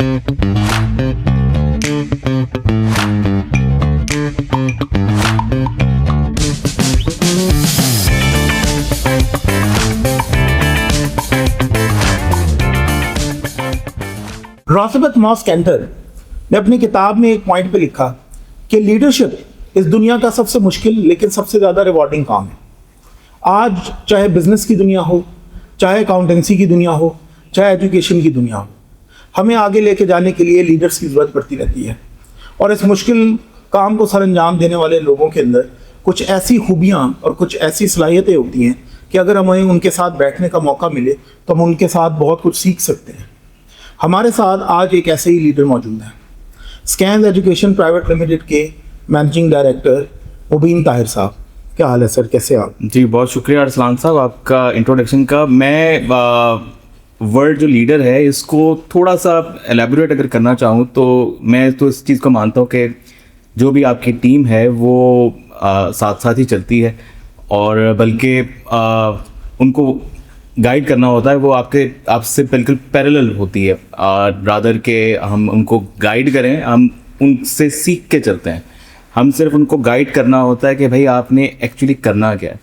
रॉसबत moss canter ने अपनी किताब में एक पॉइंट पे लिखा कि लीडरशिप इस दुनिया का सबसे मुश्किल लेकिन सबसे ज़्यादा रिवॉर्डिंग काम है। आज चाहे बिजनेस की दुनिया हो, चाहे अकाउंटेंसी की दुनिया हो, चाहे एजुकेशन की दुनिया हो, हमें आगे लेके जाने के लिए लीडर्स की ज़रूरत पड़ती रहती है। और इस मुश्किल काम को सर अंजाम देने वाले लोगों के अंदर कुछ ऐसी खूबियाँ और कुछ ऐसी सलाहियतें होती हैं कि अगर हमें उनके साथ बैठने का मौका मिले तो हम उनके साथ बहुत कुछ सीख सकते हैं। हमारे साथ आज एक ऐसे ही लीडर मौजूद हैं, स्कैन्स एजुकेशन प्राइवेट लिमिटेड के मैनेजिंग डायरेक्टर मुबीन ताहिर साहब। क्या हाल है सर, कैसे आप? जी बहुत शुक्रिया अरसलान साहब आपका इंट्रोडक्शन का। मैं वर्ड जो लीडर है इसको थोड़ा सा एलेबोरेट अगर करना चाहूँ तो मैं तो इस चीज़ को मानता हूँ कि जो भी आपकी टीम है वो साथ साथ ही चलती है, और बल्कि उनको गाइड करना होता है, वो आपसे बिल्कुल पैरेलल होती है। रादर के हम उनको गाइड करें, हम उनसे सीख के चलते हैं। हम सिर्फ उनको गाइड करना होता है कि भाई आपने एक्चुअली करना क्या है,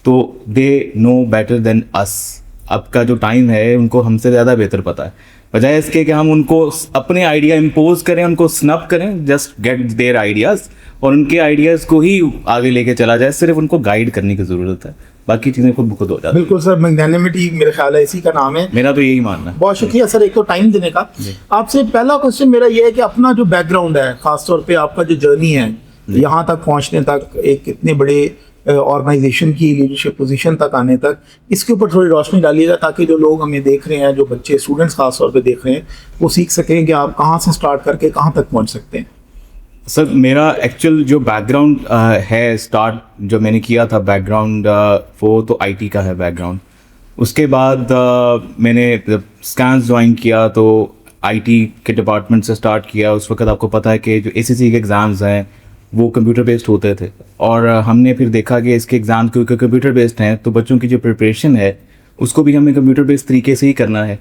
तो they know better than us. आपका जो टाइम है उनको हमसे ज़्यादा बेहतर पता है, बजाय इसके कि हम उनको अपने आइडिया इम्पोज करें, उनको स्नब करें। जस्ट गेट देयर आइडियाज़ और उनके आइडियाज़ को ही आगे लेके चला जाए। सिर्फ उनको गाइड करने की ज़रूरत है, बाकी चीज़ें खुद ब खुद हो जाती हैं। बिल्कुल सर, मैग्नेनिमिटी मेरा ख्याल है इसी का नाम है। मेरा तो यही मानना है। बहुत शुक्रिया सर एक तो टाइम देने का। आपसे पहला क्वेश्चन मेरा ये है कि अपना जो बैकग्राउंड है, खासतौर पे आपका जो जर्नी है यहाँ तक पहुँचने तक, एक इतने बड़े ऑर्गेनाइजेशन की लीडरशिप पोजीशन तक आने तक, इसके ऊपर थोड़ी रोशनी डालिएगा ताकि जो लोग हमें देख रहे हैं, जो बच्चे स्टूडेंट्स खासतौर पे देख रहे हैं, वो सीख सकें कि आप कहाँ से स्टार्ट करके कहाँ तक पहुँच सकते हैं। सर मेरा एक्चुअल जो बैकग्राउंड है, स्टार्ट जो मैंने किया था बैकग्राउंड वो तो आईटी का है बैकग्राउंड। उसके बाद मैंने स्कैन्स ज्वाइन किया तो आईटी के डिपार्टमेंट से स्टार्ट किया। उस वक्त आपको पता है कि जो एसएससी के एग्ज़ाम्स हैं वो कंप्यूटर बेस्ड होते थे, और हमने फिर देखा कि इसके एग्ज़ाम क्योंकि कंप्यूटर बेस्ड हैं तो बच्चों की जो प्रिपरेशन है उसको भी हमें कंप्यूटर बेस्ड तरीके से ही करना है।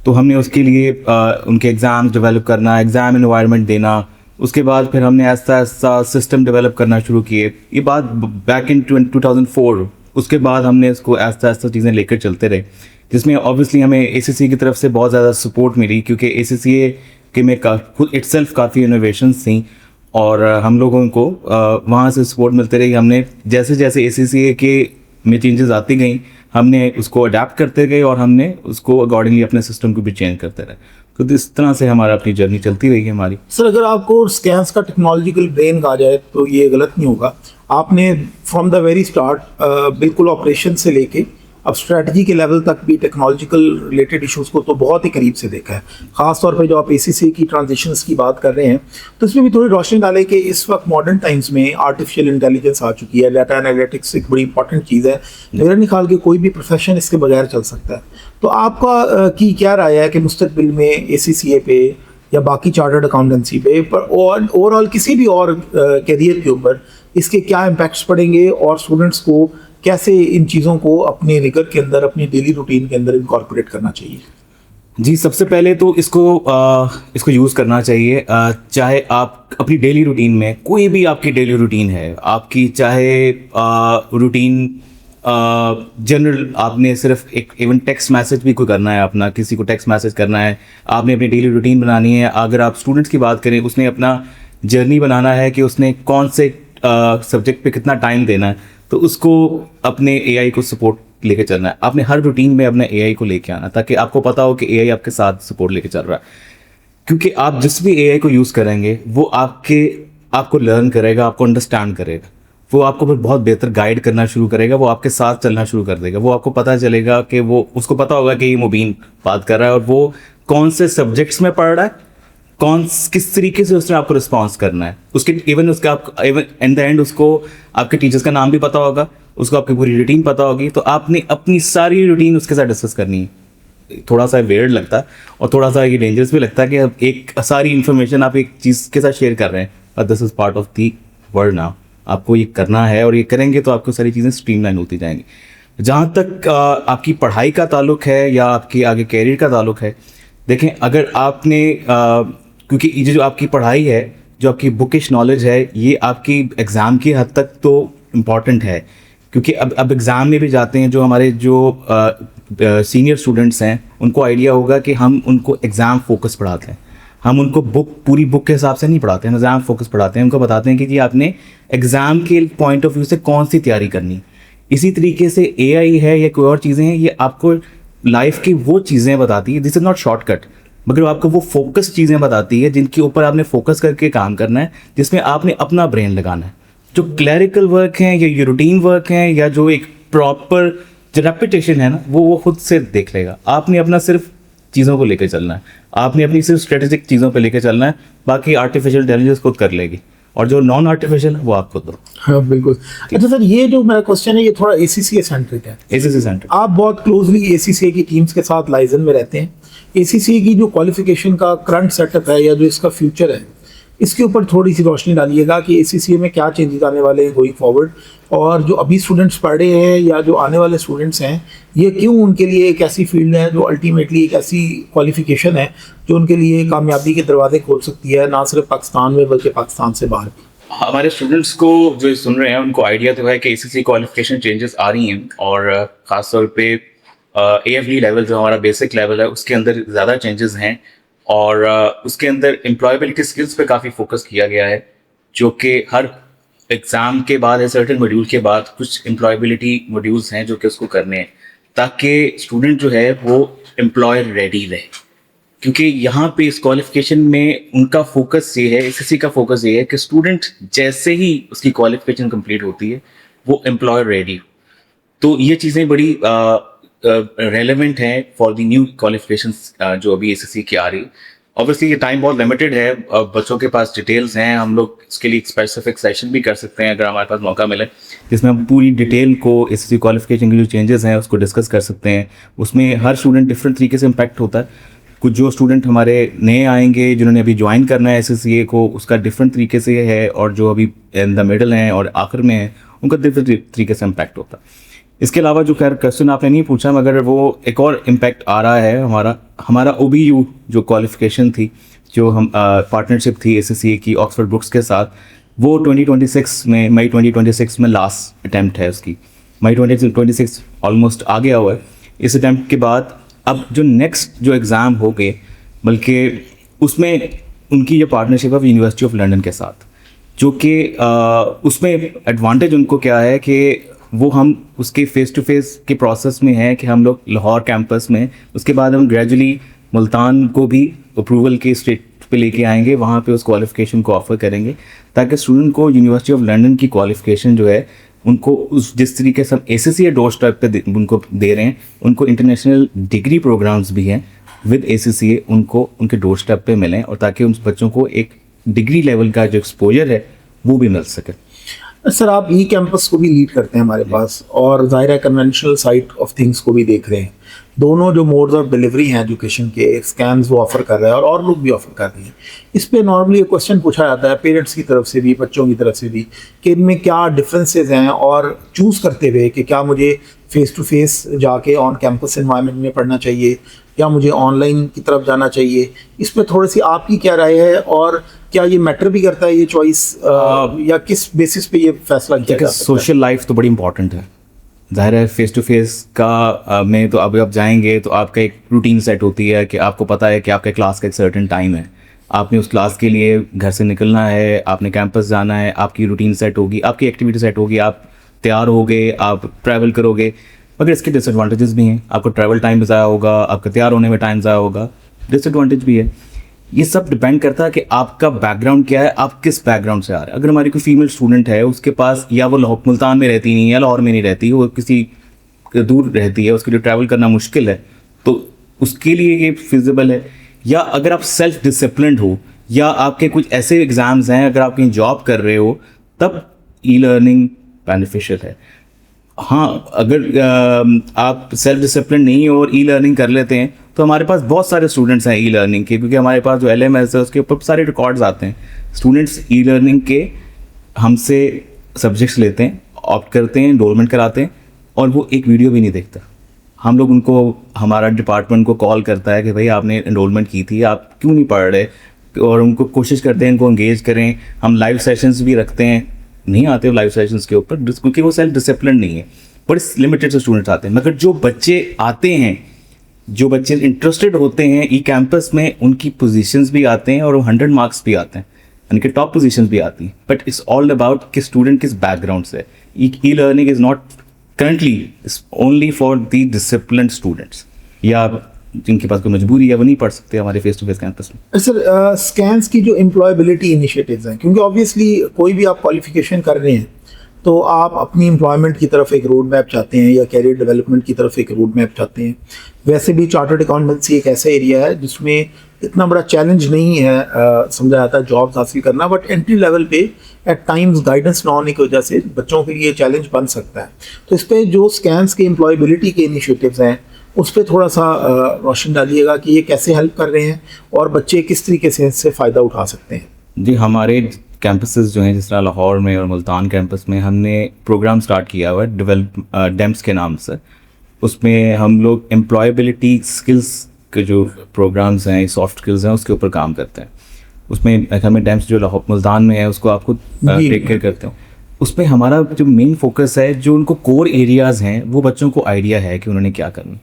तो हमने उसके लिए उनके एग्ज़ाम्स डेवलप करना, एग्ज़ाम एनवायरनमेंट देना, उसके बाद फिर हमने ऐसा ऐसा सिस्टम डेवलप करना शुरू किए। ये बात बैक इन 2004। उसके बाद हमने इसको ऐसा ऐसा चीज़ें लेकर चलते रहे, जिसमें ऑब्वियसली हमें एसएससी की तरफ से बहुत ज़्यादा सपोर्ट मिली, क्योंकि एसएससी के में खुद इटसेल्फ काफ़ी इनोवेशंस थी और हम लोगों को वहाँ से सपोर्ट मिलते रही। हमने जैसे जैसे एसएससी के में चेंजेस आती गई, हमने उसको अडेप्ट करते गए और हमने उसको अकॉर्डिंगली अपने सिस्टम को भी चेंज करते रहे। तो इस तरह से हमारा अपनी जर्नी चलती रही है हमारी। सर अगर आपको स्कैन्स का टेक्नोलॉजिकल ब्रेन कहा जाए तो ये गलत नहीं होगा। आपने फ्रॉम द वेरी स्टार्ट बिल्कुल ऑपरेशन से लेके अब स्ट्रेटजी के लेवल तक भी टेक्नोलॉजिकल रिलेटेड इश्यूज़ को तो बहुत ही करीब से देखा है। ख़ास तौर पे जो आप एसीसी की ट्रांजिशंस की बात कर रहे हैं तो इसमें भी थोड़ी रोशनी डालें कि इस वक्त मॉडर्न टाइम्स में आर्टिफिशियल इंटेलिजेंस आ चुकी है, डाटा एनालिटिक्स एक बड़ी इंपॉर्टेंट चीज़ है। मेरा नहीं ख्याल कि कोई भी प्रोफेशन इसके बगैर चल सकता है। तो आपका की क्या राय है कि मुस्तकबिल में एसीसीए पे या बाकी चार्टर्ड अकाउंटेंसी पे पर ओवरऑल किसी भी और कैरियर के ऊपर इसके क्या इम्पैक्ट्स पड़ेंगे और स्टूडेंट्स को कैसे इन चीज़ों को अपने रिगर के अंदर, अपनी डेली रूटीन के अंदर इनकॉर्पोरेट करना चाहिए? जी सबसे पहले तो इसको यूज़ करना चाहिए। चाहे आप अपनी डेली रूटीन में, कोई भी आपकी डेली रूटीन है आपकी, चाहे रूटीन जनरल, आपने सिर्फ एक इवन टेक्स्ट मैसेज भी कोई करना है, अपना किसी को टेक्स्ट मैसेज करना है, आपने अपनी डेली रूटीन बनानी है। अगर आप स्टूडेंट्स की बात करें, उसने अपना जर्नी बनाना है कि उसने कौन से सब्जेक्ट पे कितना टाइम देना है, तो उसको अपने एआई को सपोर्ट लेके चलना है। आपने हर रूटीन में अपने एआई को लेके आना, ताकि आपको पता हो कि एआई आपके साथ सपोर्ट लेके चल रहा है। क्योंकि आप जिस भी एआई को यूज़ करेंगे वो आपको लर्न करेगा, आपको अंडरस्टैंड करेगा, वो आपको फिर बहुत बेहतर गाइड करना शुरू करेगा, वो आपके साथ चलना शुरू कर देगा। वो आपको पता चलेगा कि उसको पता होगा कि ये मुबीन बात कर रहा है और वो कौन से सब्जेक्ट्स में पढ़ रहा है, किस तरीके से उसने आपको रिस्पॉन्स करना है। उसके इवन एट द एंड उसको आपके टीचर्स का नाम भी पता होगा, उसको आपकी पूरी रूटीन पता होगी। तो आपने अपनी सारी रूटीन उसके साथ डिस्कस करनी है। थोड़ा सा वेयर्ड लगता है और थोड़ा सा ये डेंजरस भी लगता है कि अब एक सारी इन्फॉर्मेशन आप एक चीज़ के साथ शेयर कर रहे हैं, और this is part of the world now. आपको ये करना है और ये करेंगे तो आपको सारी चीज़ें स्ट्रीमलाइन होती जाएंगी। जहाँ तक आपकी पढ़ाई का ताल्लुक है या आपकी आगे कैरियर का ताल्लुक है, देखें, अगर आपने क्योंकि ये जो आपकी पढ़ाई है, जो आपकी बुकिश नॉलेज है, ये आपकी एग्ज़ाम की हद तक तो इम्पॉर्टेंट है, क्योंकि अब एग्ज़ाम में भी जाते हैं जो हमारे जो सीनियर स्टूडेंट्स हैं, उनको आइडिया होगा कि हम उनको एग्ज़ाम फोकस पढ़ाते हैं। हम उनको पूरी बुक के हिसाब से नहीं पढ़ाते हैं, एग्ज़ाम फोकस पढ़ाते हैं। उनको बताते हैं कि जी आपने एग्ज़ाम के पॉइंट ऑफ व्यू से कौन सी तैयारी करनी। इसी तरीके से एआई है या कोई और चीज़ें हैं, ये आपको लाइफ की वो चीज़ें बताती है, दिस इज़ नॉट शॉर्टकट, मगर आपको वो फोकस चीज़ें बताती है जिनके ऊपर आपने फोकस करके काम करना है, जिसमें आपने अपना ब्रेन लगाना है। जो क्लैरिकल वर्क हैं या ये रूटीन वर्क हैं या जो एक प्रॉपर जो रेपिटेशन है ना, वो खुद से देख लेगा। आपने अपना सिर्फ चीज़ों को लेकर चलना है, आपने अपनी सिर्फ स्ट्रेटेजिक चीज़ों पे लेकर चलना है, बाकी आर्टिफिशियल इंटेलिजेंस खुद कर लेगी, और जो नॉन आर्टिफिशियल वो आप खुद दो। हाँ बिल्कुल। अच्छा सर, ये जो मेरा क्वेश्चन है ये थोड़ा ACCA सेंट्रिक है। ACCA सेंटर, आप बहुत क्लोजली ACCA की टीम्स के साथ लाइजन में रहते हैं। ACCA की जो क्वालिफिकेशन का करंट सेटअप है या जो इसका फ्यूचर है, इसके ऊपर थोड़ी सी रोशनी डालिएगा कि ACCA में क्या चेंजेस आने वाले हैं गोइंग फॉरवर्ड, और जो अभी स्टूडेंट्स पढ़ रहे हैं या जो आने वाले स्टूडेंट्स हैं, ये क्यों उनके लिए एक ऐसी फील्ड है जो अल्टीमेटली एक ऐसी क्वालिफिकेशन है जो उनके लिए कामयाबी के दरवाजे खोल सकती है, ना सिर्फ पाकिस्तान में बल्कि पाकिस्तान से बाहर भी। हमारे स्टूडेंट्स को जो सुन रहे हैं उनको आइडिया तो है कि ACCA क्वालिफिकेशन चेंजेस आ रही हैं, और ख़ासतौर पे AFD लेवल जो हमारा बेसिक लेवल है उसके अंदर ज़्यादा चेंजेस हैं, और उसके अंदर एम्प्लॉयबिलिटी स्किल्स पे काफ़ी फोकस किया गया है, जो कि हर एग्ज़ाम के बाद या सर्टेन मॉड्यूल के बाद कुछ एम्प्लॉयबिलिटी मॉड्यूल्स हैं जो कि उसको करने हैं, ताकि स्टूडेंट जो है वो एम्प्लॉयर रेडी रहे। क्योंकि यहाँ पे इस क्वालिफिकेशन में उनका फोकस ये है, SSC का फोकस ये है कि स्टूडेंट जैसे ही उसकी क्वालिफिकेशन कंप्लीट होती है वो एम्प्लॉयर रेडी। तो ये चीज़ें बड़ी रेलेवेंट हैं फॉर द न्यू क्वालिफिकेशंस जो अभी SSC की आ रही। ऑब्वियसली ये टाइम बहुत लिमिटेड है, बच्चों के पास डिटेल्स हैं, हम लोग इसके लिए एक स्पेसिफिक सेशन भी कर सकते हैं अगर हमारे पास मौका मिले, जिसमें हम पूरी डिटेल को SSC क्वालिफिकेशन के जो चेंजेस हैं उसको डिस्कस कर सकते हैं। उसमें हर स्टूडेंट डिफरेंट तरीके से इम्पैक्ट होता है। कुछ जो स्टूडेंट हमारे नए आएंगे जिन्होंने अभी ज्वाइन करना है SSCA को, उसका डिफरेंट तरीके से है, और जो अभी इन द मिडल हैं और आखिर में हैं उनका डिफरेंट तरीके से इम्पैक्ट होता है। इसके अलावा जो खैर क्वेश्चन आपने नहीं पूछा, मगर वो एक और इम्पैक्ट आ रहा है हमारा OBU जो क्वालिफिकेशन थी, जो हम पार्टनरशिप थी SSCA की ऑक्सफोर्ड बुक्स के साथ, वो 2026 में मई 2026 में लास्ट अटैम्प्ट है उसकी। मई 2026 ऑलमोस्ट आ गया हुआ है। इस अटैम्प्ट के बाद अब जो नेक्स्ट जो एग्ज़ाम हो गए, बल्कि उसमें उनकी जो पार्टनरशिप है यूनिवर्सिटी ऑफ लंदन के साथ, जो कि उसमें एडवांटेज उनको क्या है कि वो हम उसके फेस टू फेस के प्रोसेस में है कि हम लोग लाहौर कैंपस में, उसके बाद हम ग्रेजुअली मुल्तान को भी अप्रूवल के स्टेट पे लेके आएंगे, वहाँ पे उस क्वालिफिकेशन को ऑफर करेंगे, ताकि स्टूडेंट को यूनिवर्सिटी ऑफ लंदन की क्वालिफिकेशन जो है उनको उस जिस तरीके से हम ACCA डोर स्टेप पे उनको दे रहे हैं, उनको इंटरनेशनल डिग्री प्रोग्राम्स भी हैं विद ACCA, उनको उनके डोर स्टेप पे मिलें, और ताकि उन बच्चों को एक डिग्री लेवल का जो एक्सपोजर है वो भी मिल सके। सर, आप कैंपस को भी लीड करते हैं हमारे पास, और ज़ाहिर है कन्वेंशनल साइड ऑफ थिंग्स को भी देख रहे हैं। दोनों जो मोड्स ऑफ डिलीवरी हैं एजुकेशन के, स्कैम्स वो ऑफर कर रहे हैं और लोग भी ऑफर कर रहे हैं। इस पे नॉर्मली एक क्वेश्चन पूछा जाता है पेरेंट्स की तरफ से भी, बच्चों की तरफ से भी, कि इनमें क्या डिफरेंसेस हैं, और चूज़ करते हुए कि क्या मुझे फेस टू फेस जाके ऑन कैंपस एनवायरनमेंट में पढ़ना चाहिए या मुझे ऑनलाइन की तरफ जाना चाहिए। इस पे थोड़ी सी आपकी क्या राय है, और क्या ये मैटर भी करता है ये चॉइस, या किस बेसिस पे ये फैसला किया जाता है? सोशल लाइफ तो बड़ी इंपॉर्टेंट है, ज़ाहिर है। फेस टू फेस का में तो अब आप जाएंगे तो आपका एक रूटीन सेट होती है कि आपको पता है कि आपके क्लास का एक सर्टेन टाइम है, आपने उस क्लास के लिए घर से निकलना है, आपने कैंपस जाना है, आपकी रूटीन सेट होगी, आपकी एक्टिविटी सेट होगी, आप तैयार होगे, आप ट्रैवल करोगे। मगर इसके डिसएडवांटेजेस भी हैं, आपको ट्रैवल टाइम ज़ाया होगा, आपका तैयार होने में टाइम ज़ाया होगा, डिसएडवांटेज भी है। ये सब डिपेंड करता है कि आपका बैकग्राउंड क्या है, आप किस बैकग्राउंड से आ रहे हैं। अगर हमारी कोई फीमेल स्टूडेंट है, उसके पास या वो मुल्तान में रहती नहीं है या लाहौर में नहीं रहती, वो किसी दूर रहती है, उसके लिए ट्रैवल करना मुश्किल है, तो उसके लिए ये फिजिबल है। या अगर आप सेल्फ डिसिप्लिन्ड हो, या आपके कुछ ऐसे एग्ज़ाम्स हैं, अगर आप कहीं जॉब कर रहे हो, तब ई लर्निंग बेनिफिशियल है। हाँ, अगर आप सेल्फ डिसिप्लिन नहीं हो और ई लर्निंग कर लेते हैं, तो हमारे पास बहुत सारे स्टूडेंट्स हैं ई लर्निंग के, क्योंकि हमारे पास जो LMS है उसके ऊपर सारे रिकॉर्ड्स आते हैं। स्टूडेंट्स ई लर्निंग के हमसे सब्जेक्ट्स लेते हैं, ऑप्ट करते हैं, एनरोलमेंट कराते हैं, और वो एक वीडियो भी नहीं देखता। हम लोग उनको, हमारा डिपार्टमेंट को कॉल करता है कि भाई आपने एनरोलमेंट की थी, आप क्यों नहीं पढ़ रहे, और उनको कोशिश करते हैं इनको एंगेज करें। हम लाइव सेशंस भी रखते हैं, नहीं आते लाइव सेशंस के ऊपर क्योंकि वो सेल्फ डिसिप्लिन नहीं है, बट लिमिटेड से स्टूडेंट्स आते हैं। मगर जो बच्चे आते हैं, जो बच्चे इंटरेस्टेड होते हैं ई कैंपस में, उनकी पोजीशंस भी आते हैं और वो 100 मार्क्स भी आते हैं, यानी कि टॉप पोजीशंस भी आती हैं। बट इट्स ऑल अबाउट कि स्टूडेंट किस बैकग्राउंड से। E learning is not currently is only for the discipline students, या जिनके पास कोई मजबूरी है वो नहीं पढ़ सकते हमारे फेस टू फेस कैंपस में। सर स्कैन्स की जो एम्प्लॉयबिलिटी इनिशिएटिव्स हैं, क्योंकि ऑब्वियसली कोई भी आप क्वालिफिकेशन कर रहे हैं तो आप अपनी एम्प्लॉयमेंट की तरफ एक रोड मैप चाहते हैं या कैरियर डेवलपमेंट की तरफ एक रोड मैप चाहते हैं। वैसे भी चार्टर्ड अकाउंटेंसी एक ऐसा एरिया है जिसमें इतना बड़ा चैलेंज नहीं है समझा जाता है जॉब्स हासिल करना, बट एंट्री लेवल पे एट टाइम्स गाइडेंस ना होने की वजह से बच्चों के लिए चैलेंज बन सकता है। तो इस पर जो स्कैन्स के एम्प्लॉयबिलिटी के इनिशिएटिव्स हैं उस पर थोड़ा सा रोशन डालिएगा कि ये कैसे हेल्प कर रहे हैं और बच्चे किस तरीके से इससे फ़ायदा उठा सकते हैं। जी, हमारे कैंपसेस जो हैं, जिस तरह लाहौर में और मुल्तान कैंपस में हमने प्रोग्राम स्टार्ट किया हुआ है डेवलप डेम्स के नाम से। उसमें हम लोग एम्प्लॉयबिलिटी स्किल्स के जो प्रोग्राम्स हैं, सॉफ्ट स्किल्स हैं, उसके ऊपर काम करते हैं। उसमें हमें डेम्स जो लाहौर मुल्तान में है उसको आपको टेक केयर करते हो। उसमें हमारा जो मेन फोकस है, जो उनको कोर एरियाज़ हैं वो बच्चों को आइडिया है कि उन्होंने क्या करना।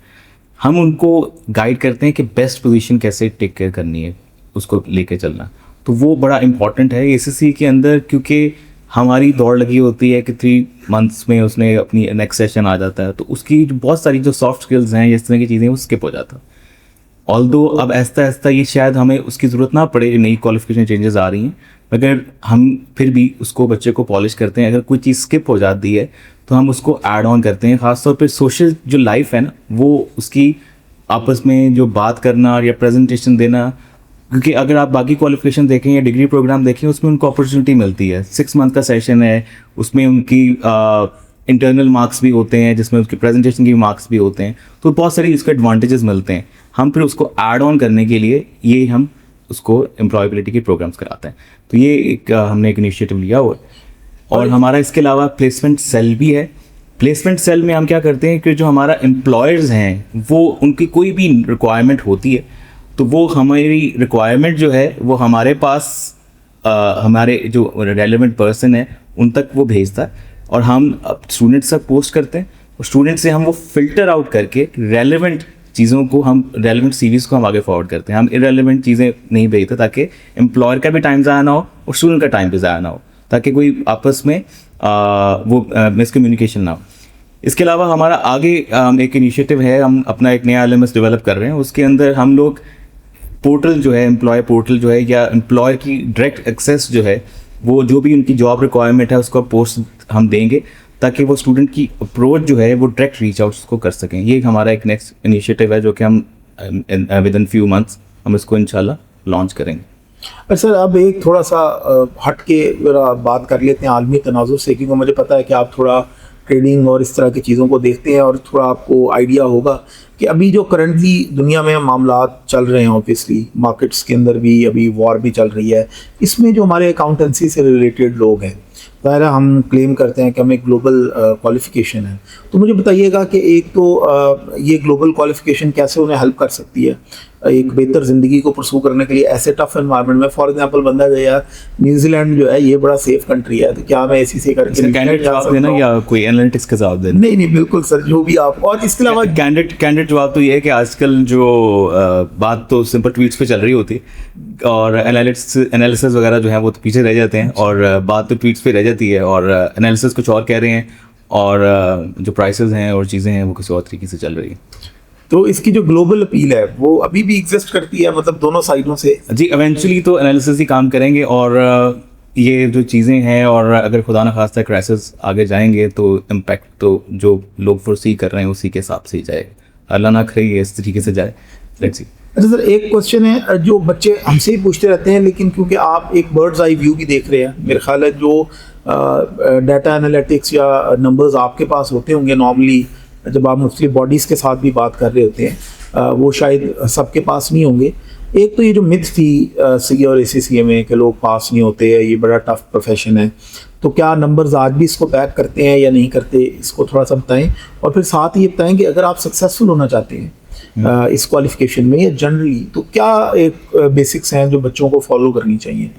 हम उनको गाइड करते हैं कि बेस्ट पोजीशन कैसे टेक केयर करनी है, उसको लेके चलना। तो वो बड़ा इंपॉर्टेंट है एसएससी के अंदर, क्योंकि हमारी दौड़ लगी होती है कि 3 मंथ्स में उसने अपनी नेक्स्ट सेशन आ जाता है, तो उसकी बहुत सारी जो सॉफ्ट स्किल्स हैं, इस तरह की चीज़ें वो स्किप हो जाता है। ऑल्दो अब ऐसा ऐसा ये शायद हमें उसकी ज़रूरत ना पड़े, नई क्वालिफिकेशन चेंजेस आ रही हैं, मगर हम फिर भी उसको बच्चे को पॉलिश करते हैं। अगर कोई चीज़ स्किप हो जाती है तो हम उसको ऐड ऑन करते हैं। ख़ासतौर पे सोशल जो लाइफ है ना, वो उसकी आपस में जो बात करना या प्रेजेंटेशन देना, क्योंकि अगर आप बाकी क्वालिफिकेशन देखें या डिग्री प्रोग्राम देखें उसमें उनको अपॉर्चुनिटी मिलती है। 6 मंथ का सेशन है, उसमें उनकी इंटरनल मार्क्स भी होते हैं, जिसमें उसकी प्रेजेंटेशन के मार्क्स भी होते हैं, तो बहुत सारी इसके एडवांटेजेस मिलते हैं। हम फिर उसको ऐड ऑन करने के लिए ये हम उसको एम्प्लॉयबिलिटी के प्रोग्राम्स कराते हैं। तो ये एक हमने एक इनिशिएटिव लिया हुआ है। और हमारा इसके अलावा प्लेसमेंट सेल भी है। प्लेसमेंट सेल में हम क्या करते हैं कि जो हमारा एम्प्लॉयर्स हैं वो उनकी कोई भी रिक्वायरमेंट होती है तो वो हमारी रिक्वायरमेंट जो है वो हमारे पास हमारे जो रेलेवेंट पर्सन है उन तक वो भेजता है, और हम स्टूडेंट्स तक पोस्ट करते हैं, और स्टूडेंट से हम वो फिल्टर आउट करके रेलेवेंट चीज़ों को, हम रेलेवेंट सीवीज़ को हम आगे फॉरवर्ड करते हैं। हम इरेलेवेंट चीज़ें नहीं भेजते ताकि एम्प्लॉयर का भी टाइम ज़ाया ना हो और स्टूडेंट का टाइम भी ज़ाया ना हो, ताकि कोई आपस में वो मिसकम्युनिकेशन ना हो। इसके अलावा हमारा आगे एक इनिशिएटिव है, हम अपना एक नया LMS डेवलप कर रहे हैं। उसके अंदर हम लोग पोर्टल जो है, एम्प्लॉय पोर्टल जो है, या एम्प्लॉयर की डायरेक्ट एक्सेस जो है, वो जो भी उनकी जॉब रिक्वायरमेंट है उसको पोस्ट हम देंगे ताकि वो स्टूडेंट की अप्रोच जो है वो डायरेक्ट रीच आउट उसको कर सकें। ये हमारा एक नेक्स्ट इनिशिएटिव है जो कि हम विद इन फ्यू मंथ्स हम इसको इंशाल्लाह लॉन्च करेंगे। पर सर अब एक थोड़ा सा हट के बात कर लेते हैं आलमी तनाजुर से, क्योंकि मुझे पता है कि आप थोड़ा ट्रेडिंग और इस तरह की चीज़ों को देखते हैं और थोड़ा आपको आइडिया होगा कि अभी जो करंटली दुनिया में मामलात चल रहे हैं, ऑब्वियसली मार्केट्स के अंदर भी अभी वॉर भी चल रही है, इसमें जो हमारे अकाउंटेंसी से रिलेटेड लोग हैं, ज़ाहिर है हम क्लेम करते हैं कि हमें ग्लोबल क्वालिफ़िकेशन है, तो मुझे बताइएगा कि एक तो ये ग्लोबल क्वालिफ़िकेशन कैसे उन्हें हेल्प कर सकती है एक बेहतर ज़िंदगी को परसू करने के लिए ऐसे टफ एनवायरनमेंट में। फॉर एग्जांपल बंदा जो यार न्यूजीलैंड जो है ये बड़ा सेफ कंट्री है, तो क्या मैं ऐसी से करके कैंडिडेट जवाब देना या कोई एनालिटिक्स का जवाब देना? नहीं बिल्कुल सर, जो भी आप। और इसके अलावा कैंडिडेट जवाब तो ये है कि आजकल जो बात तो सिंपल ट्वीट्स पे चल रही होती है और एनालिसिस वगैरह जो है वो तो पीछे रह जाते हैं, और बात तो ट्वीट्स पे रह जाती है और एनालिसिस कुछ और कह रहे हैं और जो प्राइसेस हैं और चीज़ें हैं वो किसी और तरीके से चल रही है। तो इसकी जो ग्लोबल अपील है वो अभी भी एग्जिस्ट करती है, मतलब दोनों साइडों से? जी, इवेंचुअली तो एनालिसिस ही काम करेंगे, और ये जो चीज़ें हैं, और अगर खुदा न खास्ता क्राइसिस आगे जाएंगे तो इम्पैक्ट तो जो लोग फोरसी कर रहे हैं उसी के हिसाब से ही जाएगा। अल्लाह ना करे इस तरीके से जाए। Let's see. अच्छा सर, एक क्वेश्चन है जो बच्चे हमसे ही पूछते रहते हैं, लेकिन क्योंकि आप एक बर्ड्स आई व्यू भी देख रहे हैं, मेरे ख्याल है जो डाटा एनालिटिक्स या नंबर्स आपके पास होते होंगे नॉर्मली जब आप मुख्तलिफ बॉडीज़ के साथ भी बात कर रहे होते हैं, वो शायद सबके पास नहीं होंगे। एक तो ये जो मिथ थी CA और ACCA में कि लोग पास नहीं होते हैं, ये बड़ा टफ प्रोफेशन है, तो क्या नंबर्स आज भी इसको बैक करते हैं या नहीं करते, इसको थोड़ा सा बताएं। और फिर साथ ही ये बताएं कि अगर आप सक्सेसफुल होना चाहते हैं इस क्वालिफिकेशन में या जनरली, तो क्या एक बेसिक्स हैं जो बच्चों को फॉलो करनी चाहिए।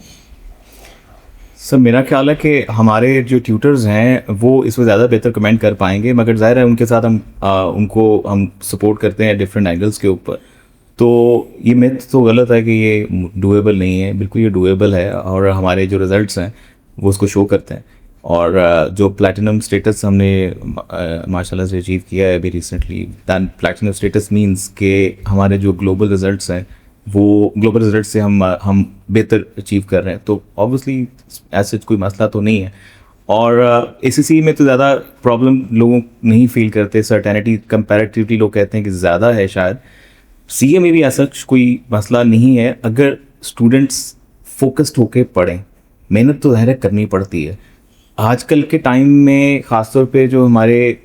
सर मेरा ख्याल है कि हमारे जो ट्यूटर्स हैं वो इस पर ज़्यादा बेहतर कमेंट कर पाएंगे, मगर ज़ाहिर है उनके साथ उनको हम सपोर्ट करते हैं डिफरेंट एंगल्स के ऊपर। तो ये मिथ तो गलत है कि ये डूएबल नहीं है, बिल्कुल ये डूएबल है, और हमारे जो रिज़ल्ट्स हैं वो उसको शो करते हैं। और जो प्लैटिनम स्टेटस हमने माशाल्लाह से अचीव किया है अभी recently, than platinum status means के हमारे जो ग्लोबल रिजल्ट्स हैं वो ग्लोबल रिजल्ट से हम बेहतर अचीव कर रहे हैं। तो ऑब्वियसली ऐसे कोई मसला तो नहीं है। और एसीसी में तो ज़्यादा प्रॉब्लम लोगों नहीं फील करते, सर्टेनिटी कंपैरेटिवली लोग कहते हैं कि ज़्यादा है शायद। सीए में भी ऐसा कोई मसला नहीं है अगर स्टूडेंट्स फोकस्ड होकर पढ़ें। मेहनत तो ज़ाहिर करनी पड़ती है आजकल के टाइम में, ख़ासतौर पे जो हमारे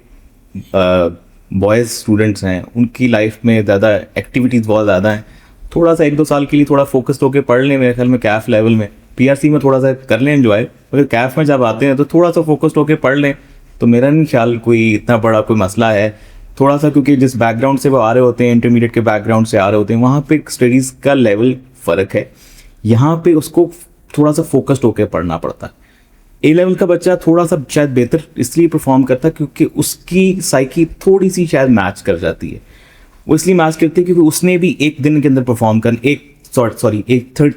बॉयज़ स्टूडेंट्स हैं उनकी लाइफ में ज़्यादा एक्टिविटीज़ बहुत ज़्यादा हैं। थोड़ा सा 1-2 साल के लिए थोड़ा फोकस्ड होकर पढ़ लें, मेरे ख्याल में कैफ लेवल में, पीआरसी में थोड़ा सा कर लें एंजॉय, मगर कैफ में जब आते हैं तो थोड़ा सा फोकस्ड होकर पढ़ लें तो मेरा नहीं ख्याल कोई इतना बड़ा कोई मसला है। थोड़ा सा क्योंकि जिस बैकग्राउंड से वो आ रहे होते हैं, इंटरमीडिएट के बैकग्राउंड से आ रहे होते हैं, वहाँ पे स्टडीज़ का लेवल फ़र्क है। यहाँ पे उसको थोड़ा सा फोकस्ड होकर पढ़ना पड़ता है। ए लेवल का बच्चा थोड़ा सा शायद बेहतर इसलिए परफॉर्म करता है क्योंकि उसकी साइकी थोड़ी सी शायद मैच कर जाती है। वो इसलिए मैच करती है क्योंकि उसने भी एक दिन के अंदर परफॉर्म करना, एक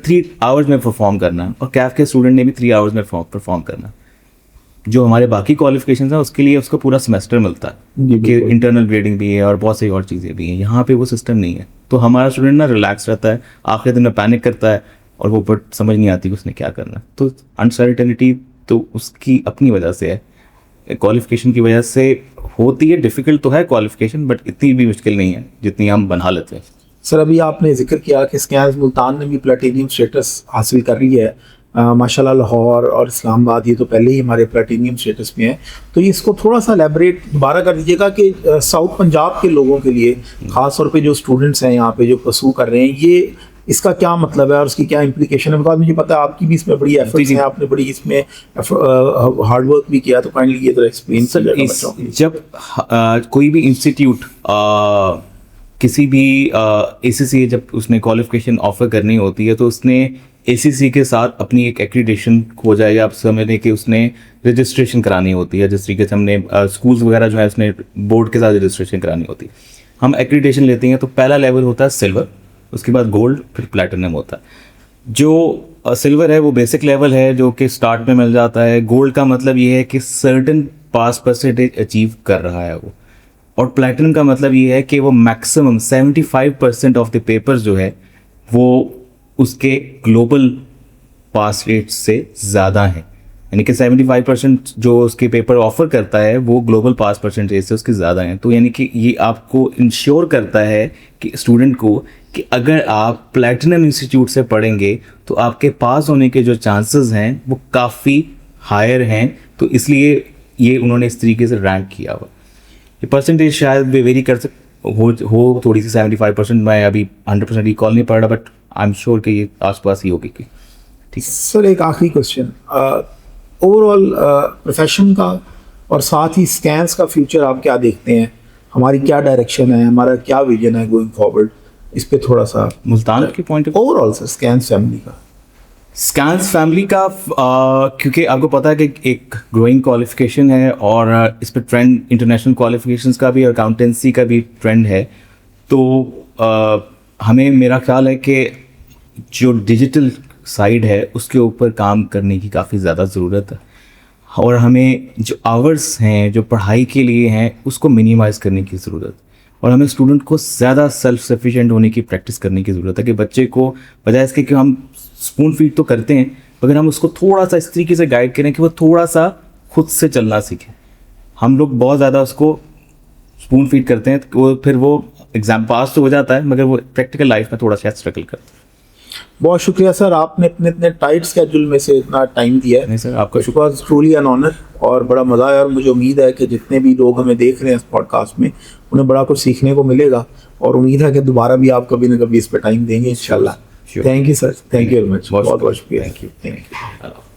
3 आवर्स में परफॉर्म करना, और कैफ के स्टूडेंट ने भी 3 आवर्स में परफॉर्म करना। जो हमारे बाकी क्वालिफिकेशन हैं उसके लिए उसको पूरा सेमेस्टर मिलता है कि इंटरनल ग्रेडिंग भी है और बहुत सारी और चीज़ें भी हैं। यहाँ पे वो सिस्टम नहीं है, तो हमारा स्टूडेंट ना रिलैक्स रहता है, आखिरी दिन में पैनिक करता है और वो बट समझ नहीं आती कि उसने क्या करना है। तो अनसर्टेनिटी तो उसकी अपनी वजह से है, क्वालिफिकेशन की वजह से होती है। डिफ़िकल्ट तो है क्वालिफिकेशन, बट इतनी भी मुश्किल नहीं है जितनी हम बना लेते हैं। सर अभी आपने जिक्र किया कि स्कैंस मुल्तान ने भी प्लेटिनियम स्टेटस हासिल कर ली है। माशाल्लाह लाहौर और इस्लामाबाद ये तो पहले ही हमारे प्लेटिनियम स्टेटस में है। तो इसको थोड़ा सा एलैबोरेट दोबारा कर दीजिएगा कि साउथ पंजाब के लोगों के लिए, ख़ास तौर पे जो स्टूडेंट्स हैं यहाँ पे जो परसू कर रहे हैं, ये इसका क्या मतलब है और उसकी क्या इम्प्लीकेशन है। बिकॉज मुझे पता है आपकी भी इसमें बड़ी एफर्ट्स हैं, आपने बड़ी इसमें हार्ड वर्क भी किया, तो काइंडली ये तो एक्सप्लेन कीजिएगा। जब कोई भी इंस्टीट्यूट किसी भी एसीसी जब उसने क्वालिफिकेशन ऑफर करनी होती है तो उसने एसीसी के साथ अपनी एक एक्रीडेशन हो जाए, आप समझने कि उसने रजिस्ट्रेशन करानी होती है। जिस तरीके से हमने स्कूल्स वगैरह जो है उसने बोर्ड के साथ रजिस्ट्रेशन करानी होती है। हम एक्रीडेशन लेते हैं तो पहला लेवल होता है सिल्वर, उसके बाद गोल्ड, फिर प्लैटिनम होता है। जो सिल्वर है वो बेसिक लेवल है जो कि स्टार्ट में मिल जाता है। गोल्ड का मतलब ये है कि सर्टन पास परसेंटेज अचीव कर रहा है वो, और प्लैटिनम का मतलब ये है कि वो मैक्सिमम 75% ऑफ द पेपर्स जो है वो उसके ग्लोबल पास रेट से ज़्यादा हैं, यानी कि 75% जो उसके पेपर ऑफर करता है वो ग्लोबल पास परसेंटेज से उसके ज़्यादा हैं। तो यानी कि ये आपको इंश्योर करता है कि स्टूडेंट को कि अगर आप प्लैटिनम इंस्टीट्यूट से पढ़ेंगे तो आपके पास होने के जो चांसेस हैं वो काफ़ी हायर हैं। तो इसलिए ये उन्होंने इस तरीके से रैंक किया हुआ। ये परसेंटेज शायद वेरी कर हो थोड़ी सी 75%, मैं अभी 100% रिकॉल नहीं पड़ रहा, बट आई एम श्योर कि ये आसपास ही होगी। ठीक है सर, एक आखिरी क्वेश्चन, ओवरऑल प्रोफेशन का और साथ ही स्कैंस का फ्यूचर आप क्या देखते हैं? हमारी क्या डायरेक्शन है, हमारा क्या विजन है गोइंग फॉरवर्ड, इस पे थोड़ा सा मुल्तान के point of overall sir scans family का। स्कैंस फैमिली का क्योंकि आपको पता है कि एक ग्रोइंग क्वालिफिकेशन है और इस पर ट्रेंड इंटरनेशनल क्वालिफिकेशंस का भी और अकाउंटेंसी का भी ट्रेंड है। तो हमें, मेरा ख्याल है कि जो डिजिटल साइड है उसके ऊपर काम करने की काफ़ी ज़्यादा ज़रूरत है, और हमें जो आवर्स हैं जो पढ़ाई के लिए हैं उसको मिनिमाइज़ करने की ज़रूरत, और हमें स्टूडेंट को ज़्यादा सेल्फ सफिशिएंट होने की प्रैक्टिस करने की ज़रूरत है कि बच्चे को बजाय इसके कि हम स्पून फीड तो करते हैं, अगर हम उसको थोड़ा सा इस तरीके से गाइड करें कि वो थोड़ा सा खुद से चलना सीखे। हम लोग बहुत ज़्यादा उसको स्पून फीड करते हैं तो फिर वो एग्ज़ाम पास तो हो जाता है मगर वो प्रैक्टिकल लाइफ में थोड़ा सा स्ट्रगल करता है। बहुत शुक्रिया सर, आपने अपने इतने टाइट स्केड्यूल में से इतना टाइम दिया है। नहीं सर, आपका शुक्रिया, ट्रूली एन ऑनर, और बड़ा मज़ा आया। और मुझे उम्मीद है कि जितने भी लोग हमें देख रहे हैं इस पॉडकास्ट में उन्हें बड़ा कुछ सीखने को मिलेगा, और उम्मीद है कि दोबारा भी आप कभी ना कभी इस पर टाइम देंगे इंशाल्लाह। Thank you sir, thank you very much, बहुत बहुत शुक्रिया। Thank you.